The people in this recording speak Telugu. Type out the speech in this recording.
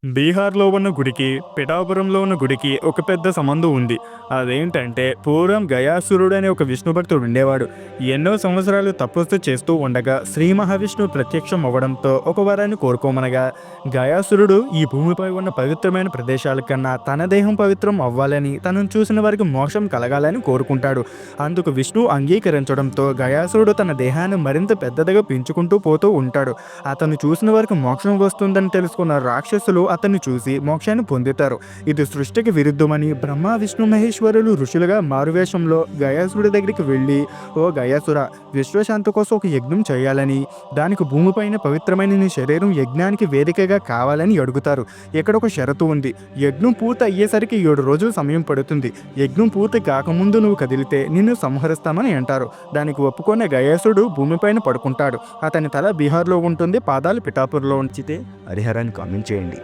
బీహార్‌లో ఉన్న గుడికి, పిఠాపురంలో ఉన్న గుడికి ఒక పెద్ద సంబంధం ఉంది. అదేంటంటే పూర్వం గయాసురుడనే ఒక విష్ణు భక్తుడు ఉండేవాడు. ఎన్నో సంవత్సరాలు తపస్సు చేస్తూ ఉండగా శ్రీ మహావిష్ణువు ప్రత్యక్షం అవ్వడంతో ఒక వరాన్ని కోరుకోమనగా, గయాసురుడు ఈ భూమిపై ఉన్న పవిత్రమైన ప్రదేశాల కన్నా తన దేహం పవిత్రం అవ్వాలని, తనను చూసిన వారికి మోక్షం కలగాలని కోరుకుంటాడు. అందుకు విష్ణువు అంగీకరించడంతో గయాసురుడు తన దేహాన్ని మరింత పెద్దదిగా పెంచుకుంటూ పోతూ ఉంటాడు. అతను చూసిన వారికి మోక్షం వస్తుందని తెలుసుకున్న రాక్షసులు అతన్ని చూసి మోక్షాన్ని పొందుతారు. ఇది సృష్టికి విరుద్ధమని బ్రహ్మ విష్ణు మహేశ్వరులు ఋషులుగా మారువేషంలో గయాసురుడి దగ్గరికి వెళ్ళి, ఓ గయాసుర, విశ్వశాంతి కోసం ఒక యజ్ఞం చేయాలని, దానికి భూమిపైన పవిత్రమైన నీ శరీరం యజ్ఞానికి వేదికగా కావాలని అడుగుతారు. ఇక్కడ ఒక షరతు ఉంది. యజ్ఞం పూర్తి అయ్యేసరికి 7 రోజులు సమయం పడుతుంది. యజ్ఞం పూర్తి కాకముందు నువ్వు కదిలితే నిన్ను సంహరిస్తామని అంటారు. దానికి ఒప్పుకునే గయాసుడు భూమిపైన పడుకుంటాడు. అతని తల బీహార్లో ఉంటుంది, పాదాలు పిఠాపుర్లో ఉంచితే. హరిహరాన్ని కామెంట్ చేయండి.